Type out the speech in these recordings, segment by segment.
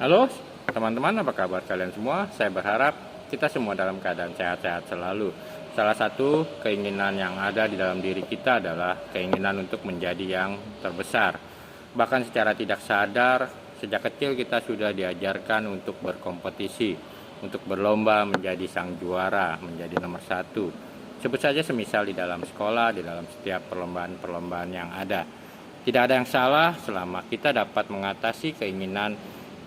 Halo teman-teman, apa kabar kalian semua? Saya berharap kita semua dalam keadaan sehat-sehat selalu. Salah satu keinginan yang ada di dalam diri kita adalah keinginan untuk menjadi yang terbesar. Bahkan secara tidak sadar, sejak kecil kita sudah diajarkan untuk berkompetisi, untuk berlomba menjadi sang juara, menjadi nomor satu. Sebut saja semisal di dalam sekolah, di dalam setiap perlombaan-perlombaan yang ada. Tidak ada yang salah selama kita dapat mengatasi keinginan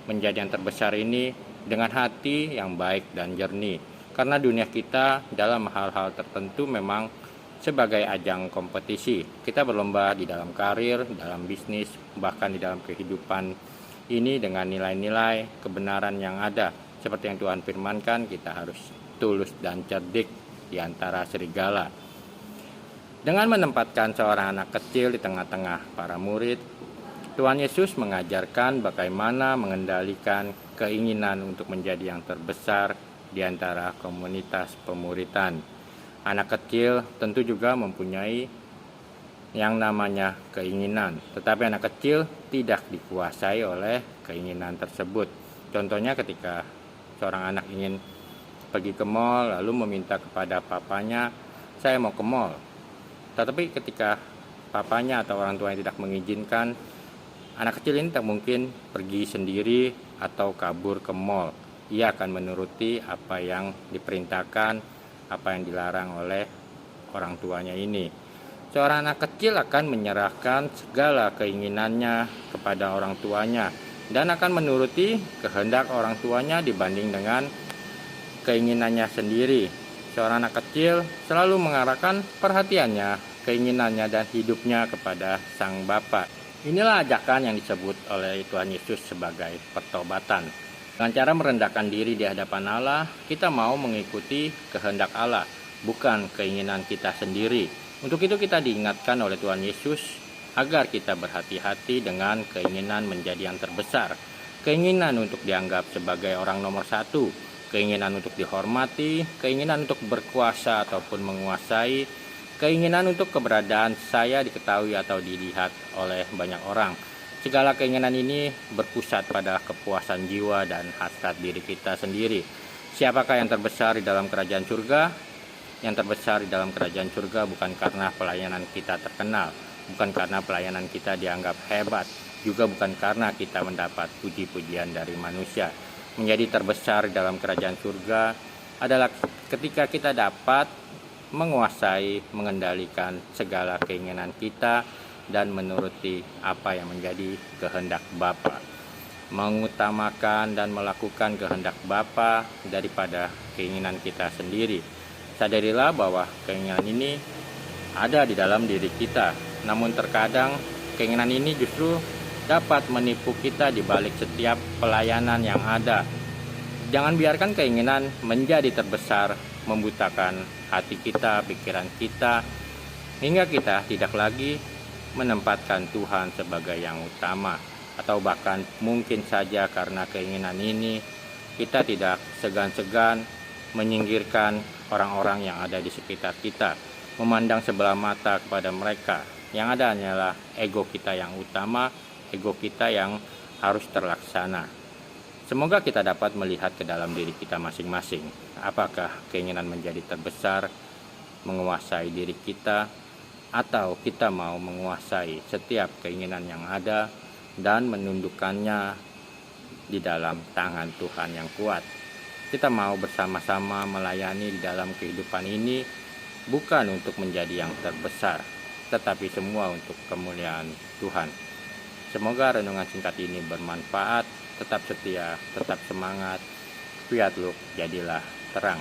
menjadi yang terbesar ini dengan hati yang baik dan jernih. Karena dunia kita dalam hal-hal tertentu memang sebagai ajang kompetisi. Kita berlomba di dalam karir, dalam bisnis, bahkan di dalam kehidupan ini dengan nilai-nilai kebenaran yang ada. Seperti yang Tuhan firmankan, kita harus tulus dan cerdik di antara serigala. Dengan menempatkan seorang anak kecil di tengah-tengah para murid, Tuhan Yesus mengajarkan bagaimana mengendalikan keinginan untuk menjadi yang terbesar di antara komunitas pemuritan. Anak kecil tentu juga mempunyai yang namanya keinginan, tetapi anak kecil tidak dikuasai oleh keinginan tersebut. Contohnya ketika seorang anak ingin pergi ke mall lalu meminta kepada papanya, "Saya mau ke mall." Tetapi ketika papanya atau orang tua yang tidak mengizinkan, anak kecil ini tak mungkin pergi sendiri atau kabur ke mall. Ia akan menuruti apa yang diperintahkan, apa yang dilarang oleh orang tuanya ini. Seorang anak kecil akan menyerahkan segala keinginannya kepada orang tuanya dan akan menuruti kehendak orang tuanya dibanding dengan keinginannya sendiri. Seorang anak kecil selalu mengarahkan perhatiannya, keinginannya dan hidupnya kepada sang bapa. Inilah ajakan yang disebut oleh Tuhan Yesus sebagai pertobatan. Dengan cara merendahkan diri di hadapan Allah, kita mau mengikuti kehendak Allah, bukan keinginan kita sendiri. Untuk itu kita diingatkan oleh Tuhan Yesus agar kita berhati-hati dengan keinginan menjadi yang terbesar, keinginan untuk dianggap sebagai orang nomor satu, keinginan untuk dihormati, keinginan untuk berkuasa ataupun menguasai, keinginan untuk keberadaan saya diketahui atau dilihat oleh banyak orang. Segala keinginan ini berpusat pada kepuasan jiwa dan hasrat diri kita sendiri. Siapakah yang terbesar di dalam kerajaan surga? Yang terbesar di dalam kerajaan surga bukan karena pelayanan kita terkenal, bukan karena pelayanan kita dianggap hebat, juga bukan karena kita mendapat puji-pujian dari manusia. Menjadi terbesar di dalam kerajaan surga adalah ketika kita dapat menguasai, mengendalikan segala keinginan kita dan menuruti apa yang menjadi kehendak Bapa. Mengutamakan dan melakukan kehendak Bapa daripada keinginan kita sendiri. Sadarilah bahwa keinginan ini ada di dalam diri kita. Namun terkadang keinginan ini justru dapat menipu kita di balik setiap pelayanan yang ada. Jangan biarkan keinginan menjadi terbesar, membutakan hati kita, pikiran kita, hingga kita tidak lagi menempatkan Tuhan sebagai yang utama. Atau bahkan mungkin saja karena keinginan ini, kita tidak segan-segan menyingkirkan orang-orang yang ada di sekitar kita, memandang sebelah mata kepada mereka. Yang ada hanyalah ego kita yang utama, ego kita yang harus terlaksana. Semoga kita dapat melihat ke dalam diri kita masing-masing. Apakah keinginan menjadi terbesar, menguasai diri kita, atau kita mau menguasai setiap keinginan yang ada dan menundukkannya di dalam tangan Tuhan yang kuat. Kita mau bersama-sama melayani di dalam kehidupan ini bukan untuk menjadi yang terbesar, tetapi semua untuk kemuliaan Tuhan. Semoga renungan singkat ini bermanfaat. Tetap setia, tetap semangat. Fiat Lux, jadilah terang.